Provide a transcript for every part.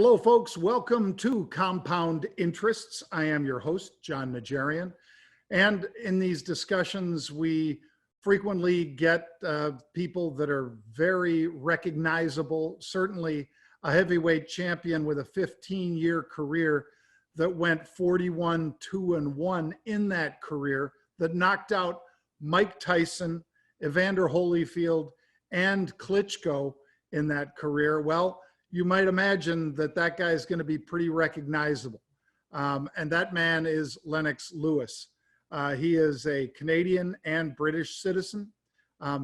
Hello, folks. Welcome to Compound Interests. I am your host, John Najarian. And in these discussions, we frequently get people that are very recognizable, certainly a heavyweight champion with a 15-year career that went 41-2-1 in that career, that knocked out Mike Tyson, Evander Holyfield, and Klitschko in that career. Well, you might imagine that that guy is going to be pretty recognizable. And that man is Lennox Lewis. He is a Canadian and British citizen.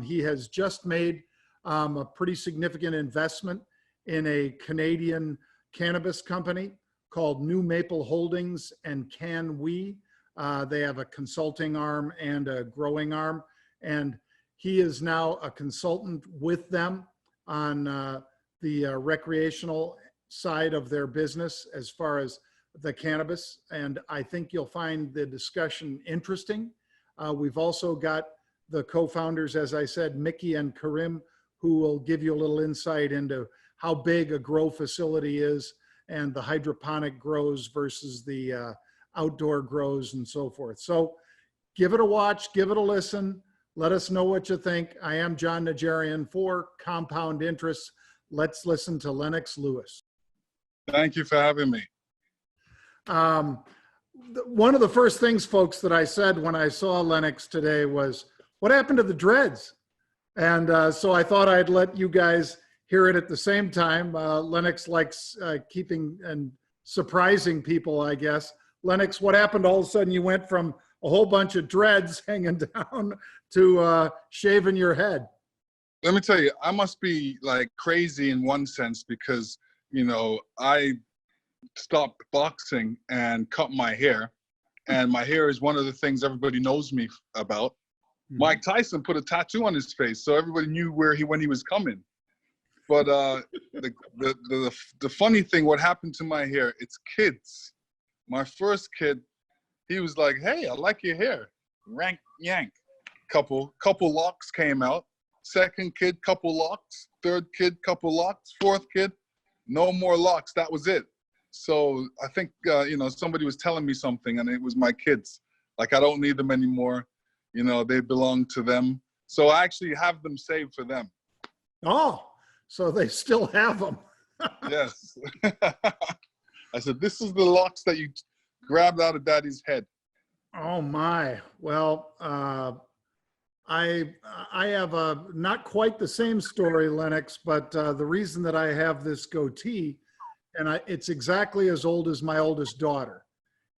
He has just made a pretty significant investment in a Canadian cannabis company called New Maple Holdings and Can We. They have a consulting arm and a growing arm. And he is now a consultant with them on the recreational side of their business as far as the cannabis. And I think you'll find the discussion interesting. We've also got the co-founders, as I said, Mickey and Karim, who will give you a little insight into how big a grow facility is and the hydroponic grows versus the outdoor grows and so forth. So give it a watch, give it a listen. Let us know what you think. I am John Najarian for Compound Interests. Let's listen to Lennox Lewis. Thank you for having me. One of the first things, folks, that I said when I saw Lennox today was, what happened to the dreads? And so I thought I'd let you guys hear it at the same time. Lennox likes keeping and surprising people, I guess. Lennox, what happened? All of a sudden you went from a whole bunch of dreads hanging down to shaving your head. Let me tell you, I must be like crazy in one sense because, you know, I stopped boxing and cut my hair. And my hair is one of the things everybody knows me about. Mm-hmm. Mike Tyson put a tattoo on his face, so everybody knew when he was coming. But the funny thing, what happened to my hair, it's kids. My first kid, he was like, hey, I like your hair. Rank, yank. Couple locks came out. Second kid, couple locks. Third kid, couple locks. Fourth kid, no more locks. That was it. So I think, you know, somebody was telling me something, and it was my kids. Like, I don't need them anymore. You know, they belong to them. So I actually have them saved for them. Oh, so they still have them. Yes. I said, this is the locks that you grabbed out of Daddy's head. Oh my. Well, I have a not quite the same story, Lennox, but the reason that I have this goatee, and it's exactly as old as my oldest daughter.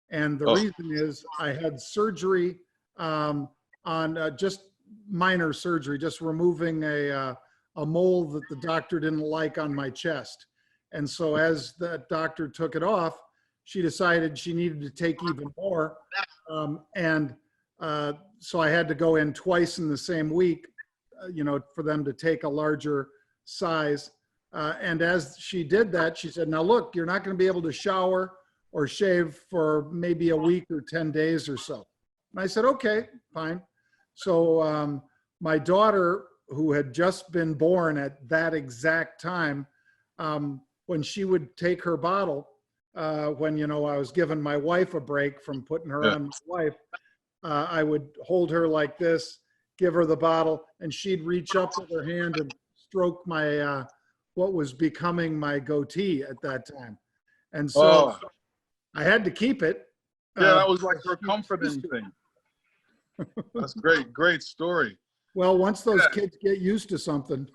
And the reason is I had surgery on just minor surgery, just removing a mole that the doctor didn't like on my chest. And so as that doctor took it off, she decided she needed to take even more. So I had to go in twice in the same week, you know, for them to take a larger size. And as she did that, she said, now look, you're not going to be able to shower or shave for maybe a week or 10 days or so. And I said, okay, fine. So my daughter, who had just been born at that exact time, when she would take her bottle, when, you know, I was giving my wife a break from putting her on my wife, I would hold her like this, give her the bottle, and she'd reach up with her hand and stroke my, what was becoming my goatee at that time. And so I had to keep it. Yeah, that was like her comforting thing. That's great. Great story. Well, once those kids get used to something.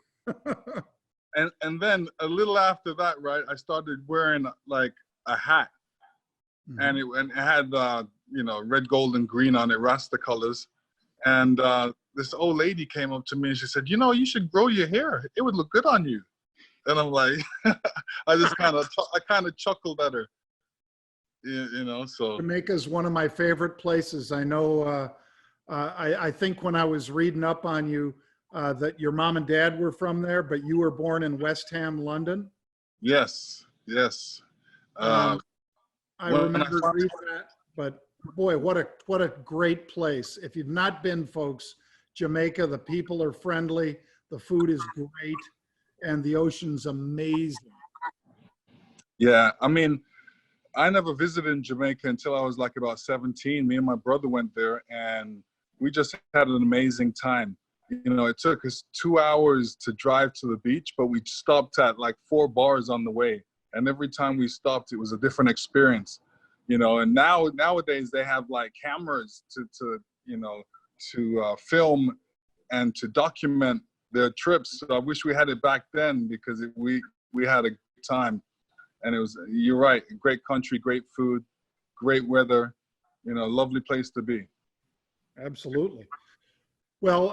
and then a little after that, right, I started wearing like a hat. Mm-hmm. And it had, you know, red, gold, and green on it, Rasta colors. And this old lady came up to me and she said, you know, you should grow your hair. It would look good on you. And I'm like, I just kind of chuckled at her, you know, so. Jamaica is one of my favorite places. I know, I think when I was reading up on you, that your mom and dad were from there, but you were born in West Ham, London. Yes, yes. I remember reading that, but boy, what a great place. If you've not been, folks, Jamaica, the people are friendly, the food is great, and the ocean's amazing. Yeah, I mean, I never visited Jamaica until I was like about 17. Me and my brother went there, and we just had an amazing time. You know, it took us 2 hours to drive to the beach, but we stopped at like 4 bars on the way. And every time we stopped, it was a different experience. You know, and nowadays they have like cameras to you know, to film and to document their trips. So I wish we had it back then, because we had a good time. And it was, you're right, great country, great food, great weather, you know, lovely place to be. Absolutely. Well,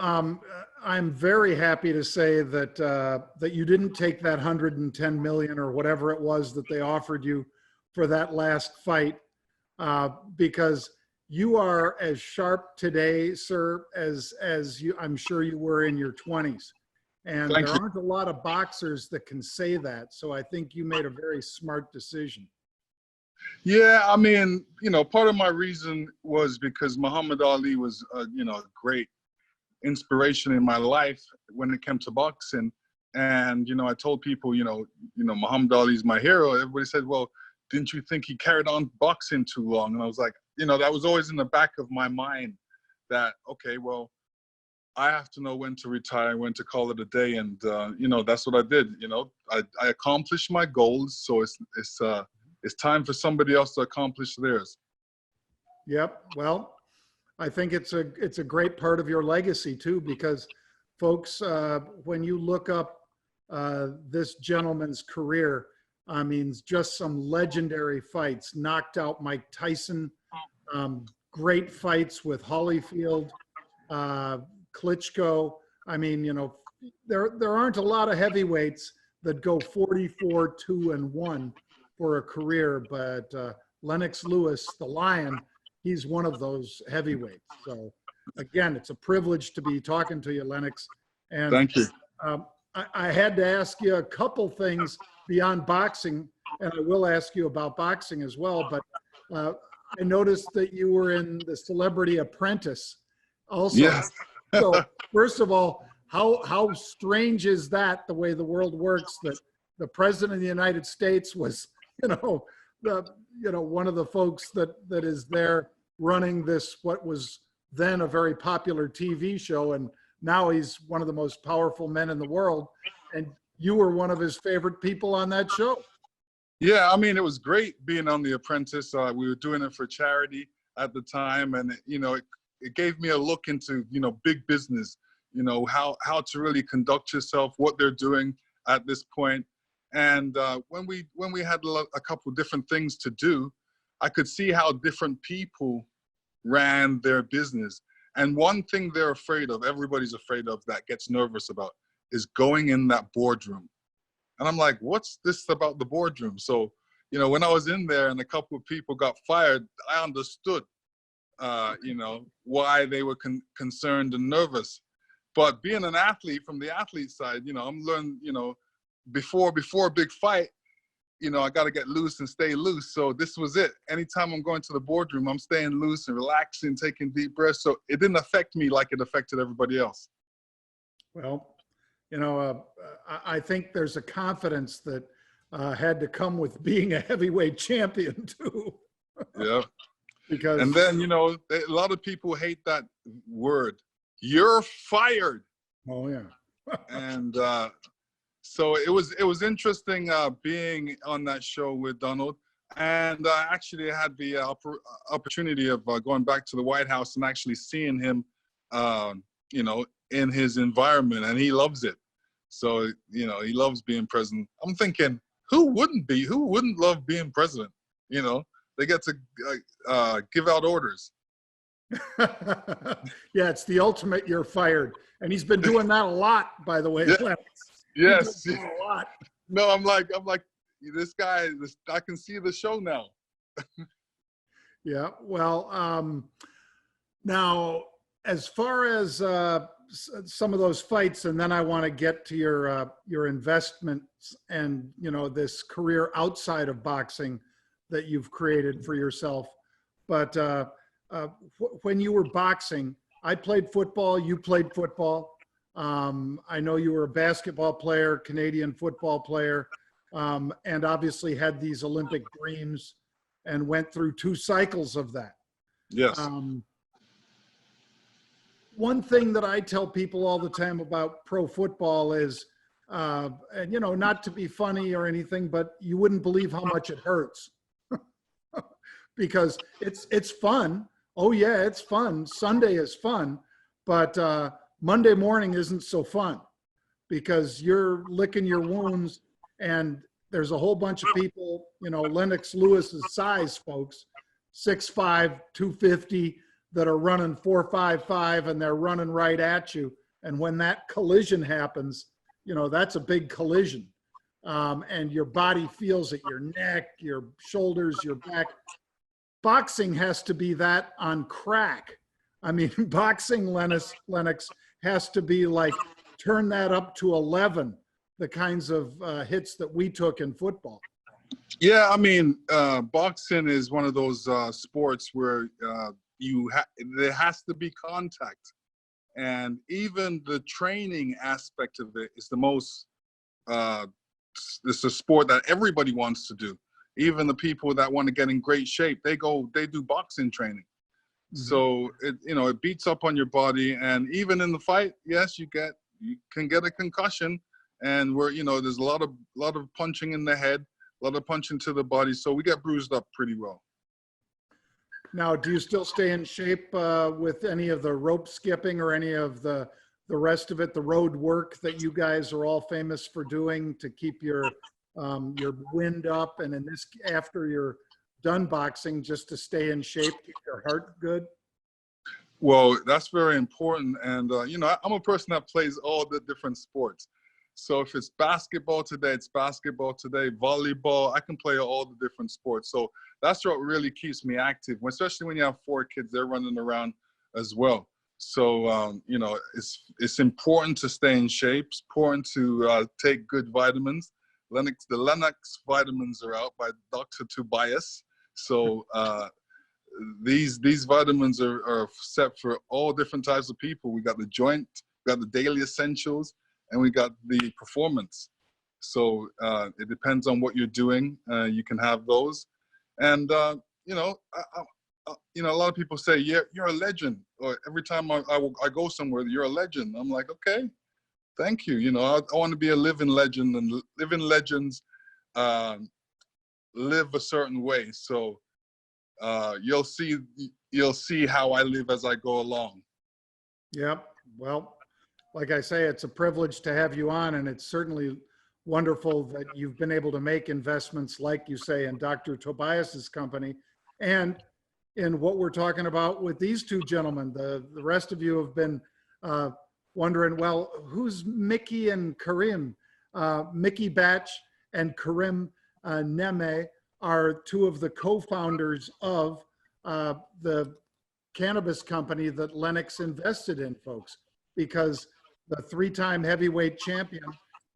I'm very happy to say that that you didn't take that 110 million or whatever it was that they offered you for that last fight, because you are as sharp today, sir, as you, I'm sure you were in your 20s. And Thank there you. aren't a lot of boxers that can say that. So I think you made a very smart decision. Yeah, I mean, you know, part of my reason was because Muhammad Ali was, you know, a great inspiration in my life when it came to boxing. And, you know, I told people, Muhammad Ali's my hero. Everybody said, well, didn't you think he carried on boxing too long? And I was like, you know, that was always in the back of my mind that, okay, well, I have to know when to retire, when to call it a day. And, you know, that's what I did. You know, I accomplished my goals. So it's time for somebody else to accomplish theirs. Yep. Well, I think it's a great part of your legacy too, because folks, when you look up this gentleman's career, I mean, just some legendary fights, knocked out Mike Tyson, great fights with Holyfield, Klitschko. I mean, you know, there aren't a lot of heavyweights that go 44-2-1 for a career, but Lennox Lewis, the Lion, he's one of those heavyweights. So again, it's a privilege to be talking to you, Lennox. And Thank you. I had to ask you a couple things beyond boxing, and I will ask you about boxing as well, but I noticed that you were in the Celebrity Apprentice also. Yes. So first of all, how strange is that, the way the world works, that the president of the United States was, one of the folks that is there running this, what was then a very popular TV show, and now he's one of the most powerful men in the world, and you were one of his favorite people on that show. Yeah, I mean, it was great being on The Apprentice. We were doing it for charity at the time, and it gave me a look into big business, how to really conduct yourself, what they're doing at this point. And when we had a couple different things to do, I could see how different people ran their business. And one thing they're afraid of, everybody's afraid of, that gets nervous about, is going in that boardroom. And I'm like, what's this about the boardroom? So, when I was in there and a couple of people got fired, I understood, why they were concerned and nervous. But being an athlete, from the athlete side, I'm learning, before a big fight, I got to get loose and stay loose. So this was it. Anytime I'm going to the boardroom, I'm staying loose and relaxing, taking deep breaths. So it didn't affect me like it affected everybody else. Well, I think there's a confidence that had to come with being a heavyweight champion too. Yeah. Because, and then, a lot of people hate that word. You're fired. Oh yeah. And so it was interesting being on that show with Donald. And actually I had the opportunity of going back to the White House and actually seeing him, in his environment, and he loves it. So, he loves being president. I'm thinking, who wouldn't love being president? They get to give out orders. Yeah, it's the ultimate you're fired. And he's been doing that a lot, by the way. Yeah. Yes. A lot. No, I'm like, this guy, I can see the show now. Yeah. Well, now, as far as some of those fights, and then I want to get to your investments and, this career outside of boxing that you've created for yourself. But when you were boxing, I played football, you played football. I know you were a basketball player, Canadian football player. and obviously had these Olympic dreams and went through 2 cycles of that. Yes. One thing that I tell people all the time about pro football is, and you know, not to be funny or anything, but you wouldn't believe how much it hurts because it's fun. Oh yeah, it's fun. Sunday is fun, but Monday morning isn't so fun because you're licking your wounds, and there's a whole bunch of people, you know, Lennox Lewis's size folks, 6'5", 250, that are running 4.55, and they're running right at you. And when that collision happens, you know, that's a big collision. And your body feels it, your neck, your shoulders, your back. Boxing has to be that on crack. I mean, boxing, Lennox, has to be like, turn that up to 11, the kinds of hits that we took in football. Yeah, I mean, boxing is one of those sports where there has to be contact. And even the training aspect of it is the most, it's a sport that everybody wants to do. Even the people that want to get in great shape, they do boxing training. Mm-hmm. So it beats up on your body, and even in the fight, yes, you can get a concussion, and there's a lot of punching in the head, a lot of punching to the body, so we get bruised up pretty well. Now, do you still stay in shape with any of the rope skipping or any of the rest of it, the road work that you guys are all famous for doing to keep your wind up, and after you're done boxing, just to stay in shape, keep your heart good? Well, that's very important. And, I'm a person that plays all the different sports. So if it's basketball today, it's basketball today, volleyball, I can play all the different sports. So that's what really keeps me active, especially when you have 4 kids, they're running around as well. So, it's important to stay in shape. It's important to take good vitamins. The Lennox vitamins are out by Dr. Tobias. So these vitamins are set for all different types of people. We got the joint, we got the daily essentials, and we got the performance. So it depends on what you're doing. You can have those. And, a lot of people say, yeah, you're a legend. Or every time I go somewhere, you're a legend. I'm like, okay, thank you. I want to be a living legend, and living legends live a certain way. So you'll see how I live as I go along. Yep. Well, like I say, it's a privilege to have you on, and it's certainly wonderful that you've been able to make investments, like you say, in Dr. Tobias's company and in what we're talking about with these 2 gentlemen. The rest of you have been wondering, well, who's Mickey and Karim? Mickey Batch and Karim Neme are 2 of the co-founders of the cannabis company that Lennox invested in, folks, because the 3-time heavyweight champion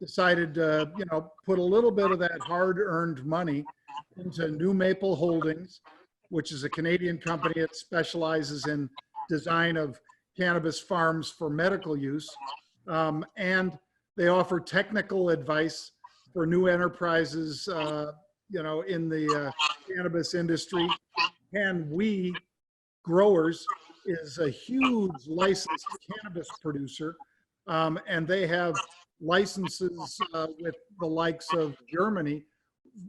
decided to, put a little bit of that hard-earned money into New Maple Holdings, which is a Canadian company that specializes in design of cannabis farms for medical use. And they offer technical advice for new enterprises, in the cannabis industry. And We Growers is a huge licensed cannabis producer. And they have licenses with the likes of Germany.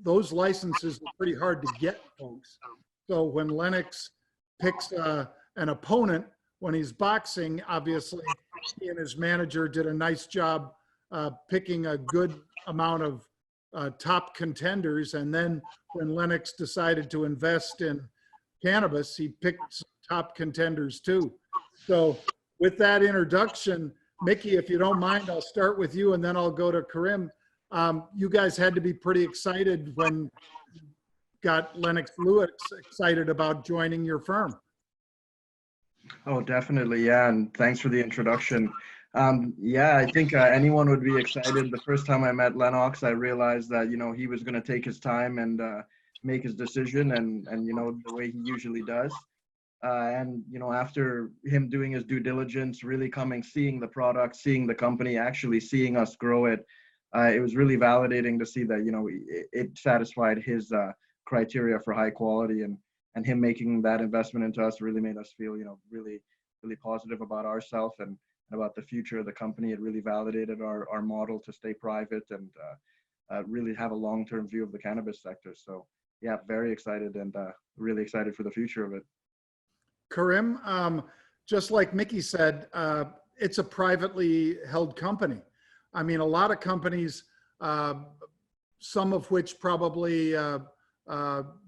Those licenses are pretty hard to get, folks. So when Lennox picks an opponent when he's boxing, obviously he and his manager did a nice job picking a good amount of top contenders. And then when Lennox decided to invest in cannabis, he picked some top contenders too. So with that introduction, Mickey, if you don't mind, I'll start with you and then I'll go to Karim. You guys had to be pretty excited when you got Lennox Lewis excited about joining your firm. Oh, definitely. Yeah. And thanks for the introduction. Yeah, I think anyone would be excited. The first time I met Lennox, I realized that, he was going to take his time and make his decision and the way he usually does. And after him doing his due diligence, really seeing the product, seeing the company, actually seeing us grow it, it was really validating to see that, you know, it satisfied his criteria for high quality, and him making that investment into us really made us feel, you know, really, really positive about ourselves and about the future of the company. It really validated our model to stay private and really have a long-term view of the cannabis sector. So yeah, very excited and really excited for the future of it. Karim, just like Mickey said, it's a privately held company. I mean, a lot of companies, some of which probably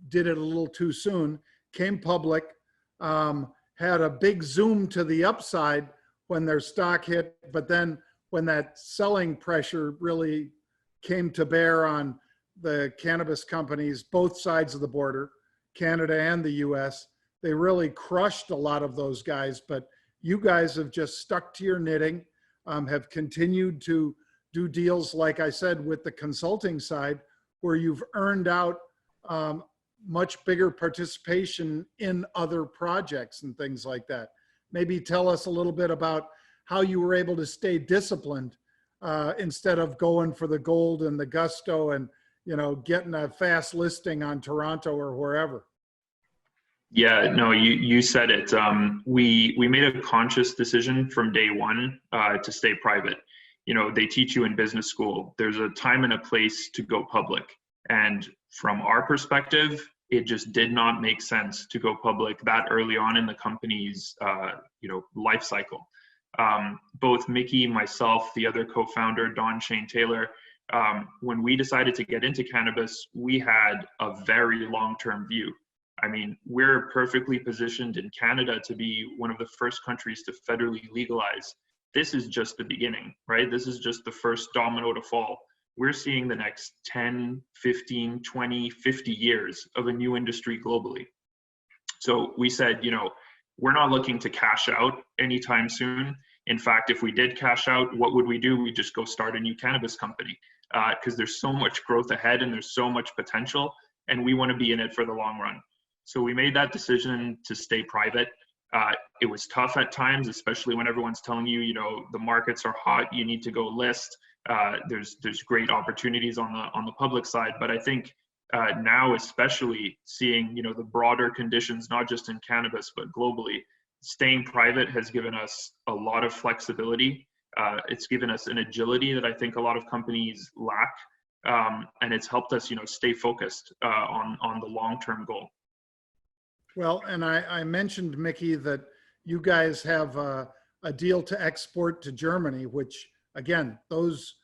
did it a little too soon, came public, had a big zoom to the upside when their stock hit, but then when that selling pressure really came to bear on the cannabis companies, both sides of the border, Canada and the US, they really crushed a lot of those guys. But you guys have just stuck to your knitting, have continued to do deals, like I said, with the consulting side, where you've earned out much bigger participation in other projects and things like that. Maybe tell us a little bit about how you were able to stay disciplined instead of going for the gold and the gusto and, you know, getting a fast listing on Toronto or wherever. Yeah, no, you said it. We made a conscious decision from day one to stay private. You know, they teach you in business school, there's a time and a place to go public. And from our perspective, it just did not make sense to go public that early on in the company's life cycle. Both Mickey, myself, the other co-founder, Don Shane Taylor, when we decided to get into cannabis, we had a very long-term view. I mean, we're perfectly positioned in Canada to be one of the first countries to federally legalize. This is just the beginning, right? This is just the first domino to fall. We're seeing the next 10, 15, 20, 50 years of a new industry globally. So we said, you know, we're not looking to cash out anytime soon. In fact, if we did cash out, what would we do? We just go start a new cannabis company because there's so much growth ahead and there's so much potential, and we want to be in it for the long run. So we made that decision to stay private. It was tough at times, especially when everyone's telling you, you know, the markets are hot, you need to go list. There's great opportunities on the public side, but I think now, especially seeing, you know, the broader conditions, not just in cannabis but globally, staying private has given us a lot of flexibility. It's given us an agility that I think a lot of companies lack, and it's helped us, you know, stay focused on the long-term goal. Well, and I mentioned, Mickey, that you guys have a deal to export to Germany, which, again, those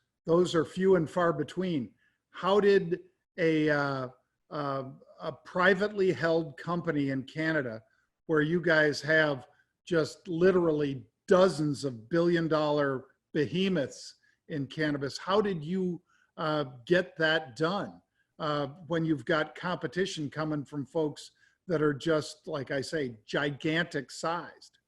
are few and far between. How did a privately held company in Canada, where you guys have just literally dozens of billion-dollar behemoths in cannabis, how did you get that done when you've got competition coming from folks that are just, like I say, gigantic sized?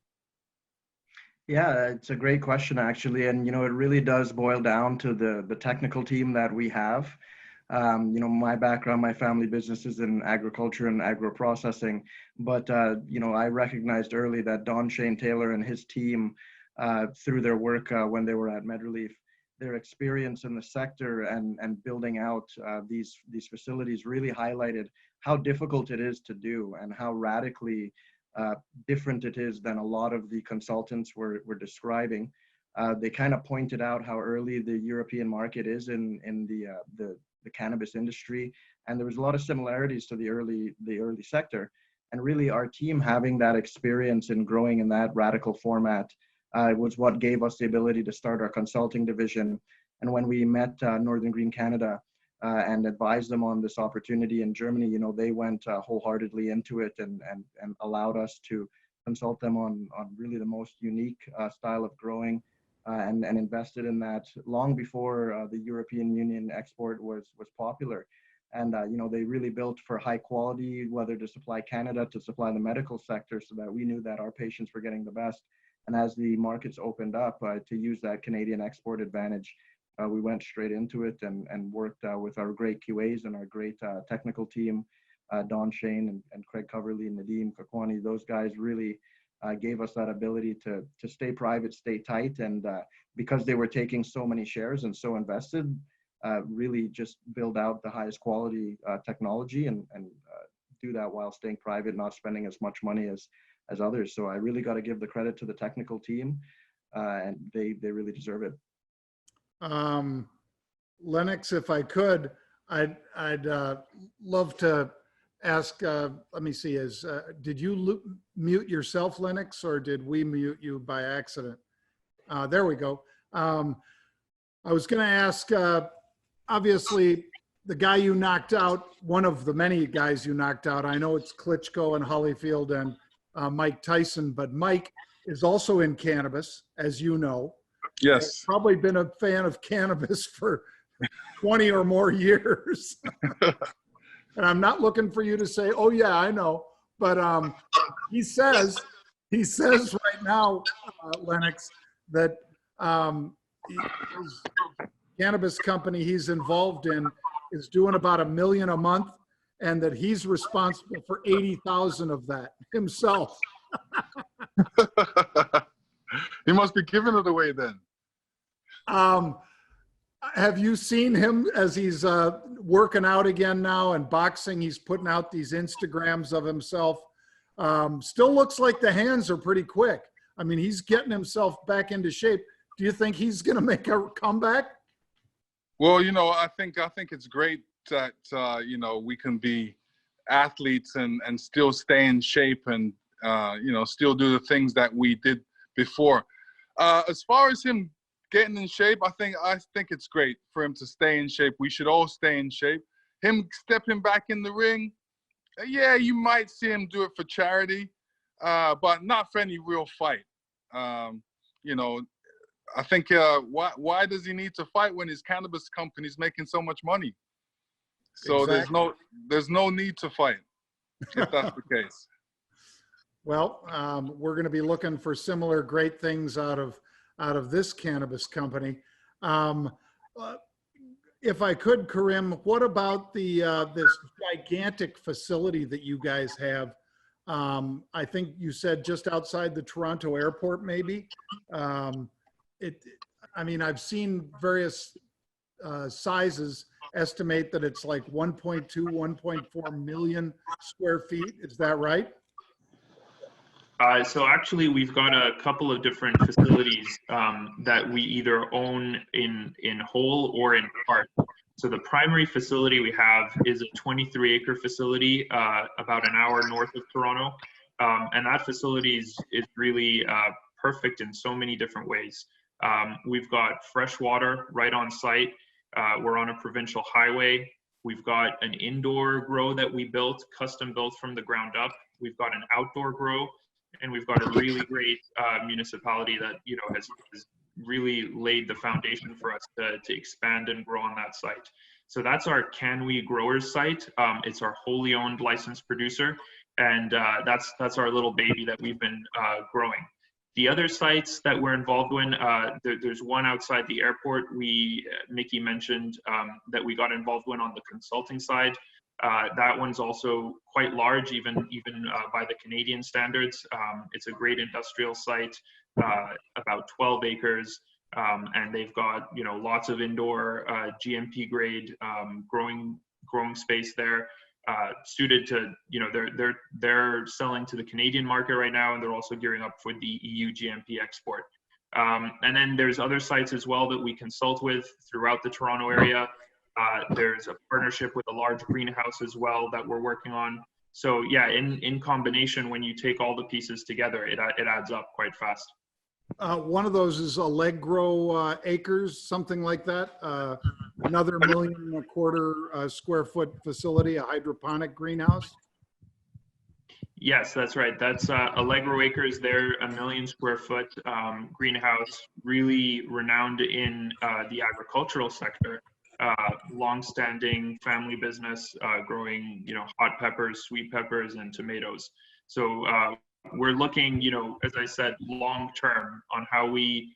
Yeah, it's a great question, actually. And, you know, it really does boil down to the technical team that we have. You know, my background, my family business is in agriculture and agro processing. But, you know, I recognized early that Don Shane Taylor and his team, through their work when they were at MedRelief, their experience in the sector and building out these facilities really highlighted how difficult it is to do and how radically different it is than a lot of the consultants were describing. They kind of pointed out how early the European market is in the cannabis industry, and there was a lot of similarities to the early sector. And really, our team having that experience in growing in that radical format was what gave us the ability to start our consulting division. And when we met Northern Green Canada and advised them on this opportunity in Germany, you know, they went wholeheartedly into it and allowed us to consult them on really the most unique style of growing, and invested in that long before the European Union export was popular. And, you know, they really built for high quality, whether to supply Canada, to supply the medical sector, so that we knew that our patients were getting the best. And as the markets opened up, to use that Canadian export advantage, we went straight into it and worked with our great QAs and our great technical team, Don Shane and Craig Coverley and Nadeem Kakwani. Those guys really gave us that ability to stay private, stay tight. And because they were taking so many shares and so invested, really just build out the highest quality technology and do that while staying private, not spending as much money as others. So I really got to give the credit to the technical team, and they really deserve it. Lennox, if I could, I'd love to ask, let me see, did you mute yourself, Lennox, or did we mute you by accident? There we go. I was going to ask, obviously, the guy you knocked out, one of the many guys you knocked out, I know it's Klitschko and Holyfield and Mike Tyson, but Mike is also in cannabis, as you know. Yes. I've probably been a fan of cannabis for 20 or more years. And I'm not looking for you to say, oh yeah, I know. But he says right now, Lennox, that his cannabis company he's involved in is doing about $1 million a month, and that he's responsible for 80,000 of that himself. He must be giving it away then. Have you seen him as he's working out again now and boxing? He's putting out these Instagrams of himself. Still looks like the hands are pretty quick. I mean, he's getting himself back into shape. Do you think he's going to make a comeback? Well, you know, I think it's great that you know, we can be athletes and still stay in shape and you know, still do the things that we did before. As far as him getting in shape, I think it's great for him to stay in shape. We should all stay in shape. Him stepping back in the ring, yeah, you might see him do it for charity, but not for any real fight. You know, I think why does he need to fight when his cannabis company's making so much money? So Exactly. there's no need to fight if that's the case. Well, we're going to be looking for similar great things out of this cannabis company. If I could, Karim, what about this gigantic facility that you guys have? I think you said just outside the Toronto airport, maybe. I mean, I've seen various sizes estimate that it's like 1.2, 1.4 million square feet. Is that right? So actually, we've got a couple of different facilities that we either own in whole or in part. So the primary facility we have is a 23-acre facility about an hour north of Toronto. And that facility is really perfect in so many different ways. We've got fresh water right on site. We're on a provincial highway. We've got an indoor grow that we built, custom built from the ground up. We've got an outdoor grow. And we've got a really great municipality that, you know, has really laid the foundation for us to expand and grow on that site. So that's our Can We Growers site. It's our wholly owned licensed producer, and that's our little baby that we've been growing. The other sites that we're involved in, there's one outside the airport. Mickey mentioned that we got involved in on the consulting side. That one's also quite large, even by the Canadian standards. It's a great industrial site, about 12 acres, and they've got, you know, lots of indoor GMP grade growing space there, suited to, you know, they're selling to the Canadian market right now, and they're also gearing up for the EU GMP export. And then there's other sites as well that we consult with throughout the Toronto area. There's a partnership with a large greenhouse as well that we're working on. So yeah, in combination, when you take all the pieces together, it adds up quite fast. One of those is Agro Acres, something like that. Another 1.25 million square foot facility, a hydroponic greenhouse. Yes, that's right. That's Agro Acres. They're a 1 million square foot greenhouse, really renowned in the agricultural sector. Long-standing family business, growing, you know, hot peppers, sweet peppers, and tomatoes. So we're looking, you know, as I said, long-term on how we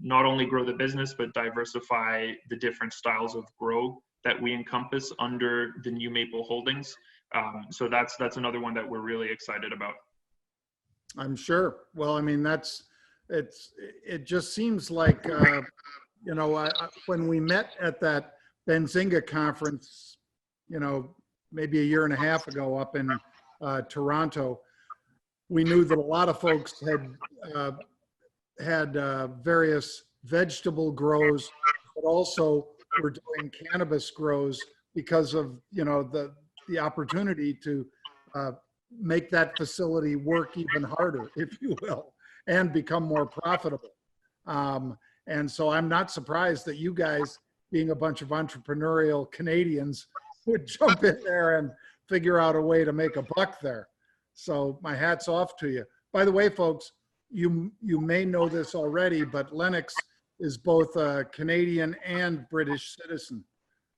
not only grow the business, but diversify the different styles of grow that we encompass under the New Maple Holdings. So that's another one that we're really excited about. I'm sure. Well, I mean, it just seems like you know, when we met at that Benzinga conference, you know, maybe a year and a half ago up in Toronto, we knew that a lot of folks had various vegetable grows, but also were doing cannabis grows because of, you know, the opportunity to make that facility work even harder, if you will, and become more profitable. And so I'm not surprised that you guys, being a bunch of entrepreneurial Canadians, would jump in there and figure out a way to make a buck there. So my hat's off to you. By the way, folks, you may know this already, but Lennox is both a Canadian and British citizen.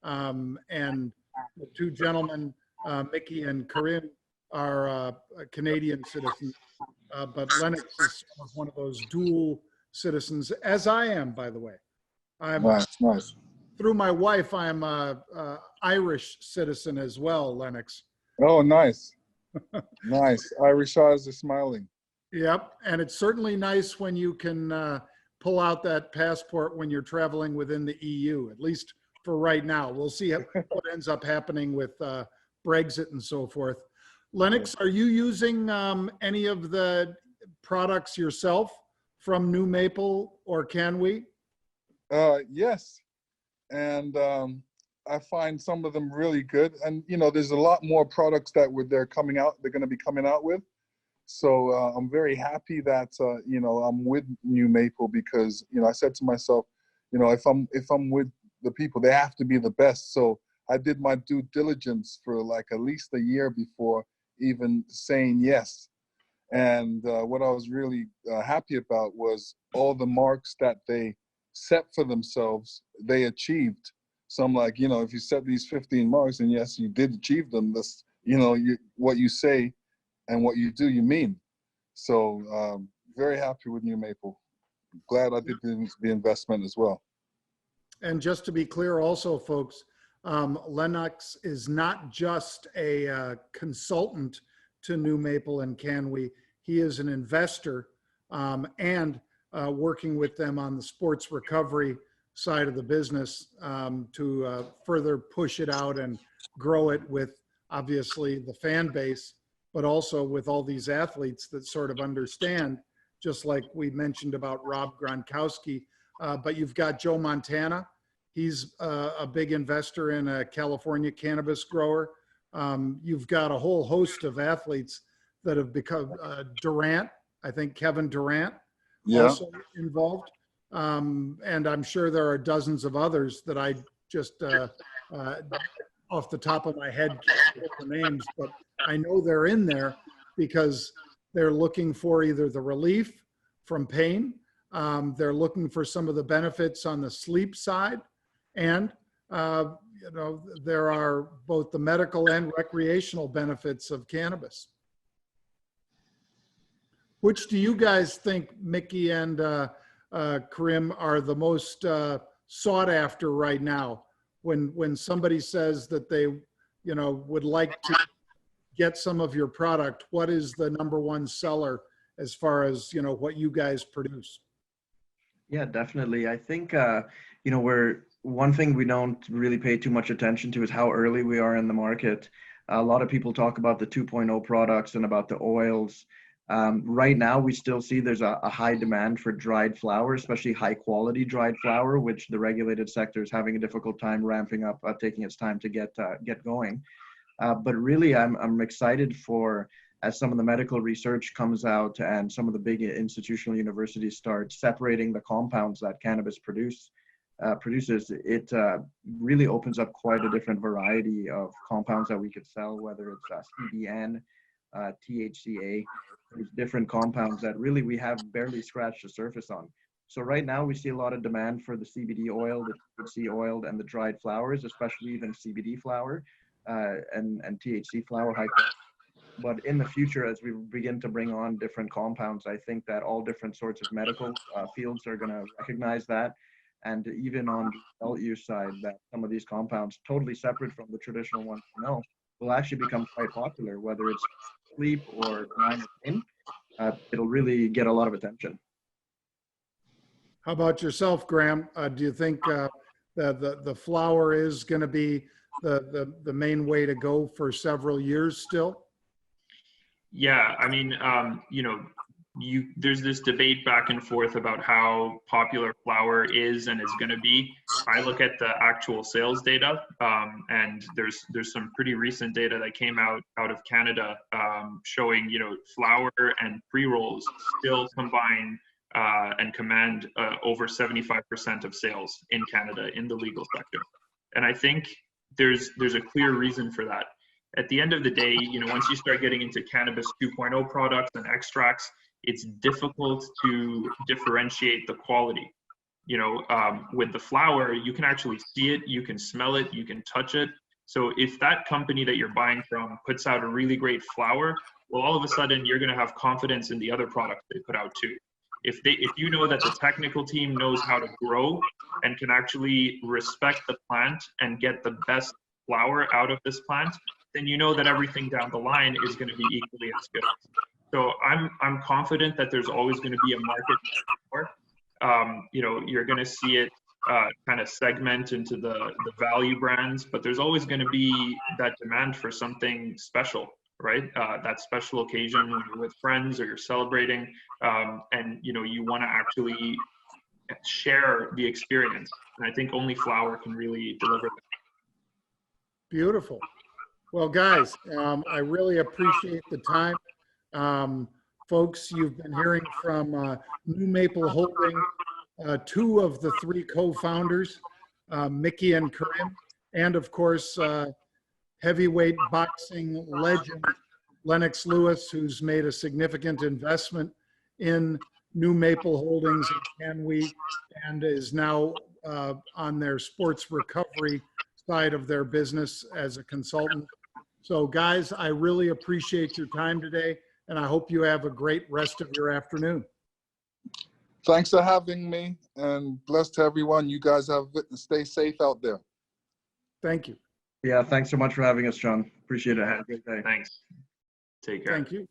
And the two gentlemen, Mickey and Karim, are Canadian citizens, but Lennox is one of those dual citizens, as I am, by the way. I'm Nice. through my wife, I'm a Irish citizen as well, Lennox. Oh, nice. Nice. Irish eyes are smiling. Yep, and it's certainly nice when you can pull out that passport when you're traveling within the EU, at least for right now. We'll see what ends up happening with Brexit and so forth. Lennox, are you using any of the products yourself from New Maple, or can we? Yes. And I find some of them really good. And, you know, there's a lot more products that they're going to be coming out with. So I'm very happy that, you know, I'm with New Maple because, you know, I said to myself, you know, if I'm with the people, they have to be the best. So I did my due diligence for like at least a year before even saying yes. And what I was really happy about was all the marks that they set for themselves, they achieved. So I'm like, you know, if you set these 15 marks, and yes, you did achieve them, this, you know, what you say and what you do, you mean. So very happy with New Maple. Glad I did the investment as well. And just to be clear also, folks, Lennox is not just a consultant to New Maple and Canwe. He is an investor and working with them on the sports recovery side of the business to further push it out and grow it with obviously the fan base, but also with all these athletes that sort of understand, just like we mentioned about Rob Gronkowski. But you've got Joe Montana. He's a big investor in a California cannabis grower. You've got a whole host of athletes that have become Durant. I think Kevin Durant also involved. And I'm sure there are dozens of others that I just off the top of my head can't get the names, but I know they're in there because they're looking for either the relief from pain, they're looking for some of the benefits on the sleep side, and you know, there are both the medical and recreational benefits of cannabis. Which do you guys think, Mickey and Karim, are the most sought after right now? When somebody says that they, you know, would like to get some of your product, what is the #1 seller as far as, you know, what you guys produce? Yeah, definitely. I think, you know, one thing we don't really pay too much attention to is how early we are in the market. A lot of people talk about the 2.0 products and about the oils. Right now, we still see there's a high demand for dried flower, especially high quality dried flower, which the regulated sector is having a difficult time ramping up, taking its time to get going. But really, I'm excited for, as some of the medical research comes out and some of the big institutional universities start separating the compounds that cannabis produces, it really opens up quite a different variety of compounds that we could sell, whether it's CBN, THCA, there's different compounds that really we have barely scratched the surface on. So right now we see a lot of demand for the CBD oil, the THC oil, and the dried flowers, especially even CBD flower and THC flower. But in the future, as we begin to bring on different compounds, I think that all different sorts of medical fields are going to recognize that. And even on the adult use side, that some of these compounds, totally separate from the traditional ones we know, will actually become quite popular, whether it's sleep or minor pain. It'll really get a lot of attention. How about yourself, Graham? Do you think the flower is going to be the main way to go for several years still? Yeah, I mean, there's this debate back and forth about how popular flower is and is going to be. I look at the actual sales data, and there's some pretty recent data that came out of Canada, showing, flower and pre-rolls still combine and command over 75% of sales in Canada in the legal sector. And I think there's a clear reason for that. At the end of the day, once you start getting into cannabis 2.0 products and extracts, it's difficult to differentiate the quality. With the flower, you can actually see it, you can smell it, you can touch it. So if that company that you're buying from puts out a really great flower, well, all of a sudden you're going to have confidence in the other products they put out too. If you know that the technical team knows how to grow and can actually respect the plant and get the best flower out of this plant, then you know that everything down the line is going to be equally as good. So I'm confident that there's always going to be a market for. You're going to see it kind of segment into the value brands, but there's always going to be that demand for something special, right? That special occasion when you're with friends or you're celebrating, and you want to actually share the experience. And I think only flower can really deliver that. Beautiful. Well, guys, I really appreciate the time. Folks, you've been hearing from New Maple Holding, two of the three co-founders, Mickey and Karim, and of course, heavyweight boxing legend, Lennox Lewis, who's made a significant investment in New Maple Holdings and Canweek, and is now on their sports recovery side of their business as a consultant. So guys, I really appreciate your time today, and I hope you have a great rest of your afternoon. Thanks for having me, and blessed to everyone. You guys stay safe out there. Thank you. Yeah, thanks so much for having us, John. Appreciate it. Have a great day. Thanks. Take care. Thank you.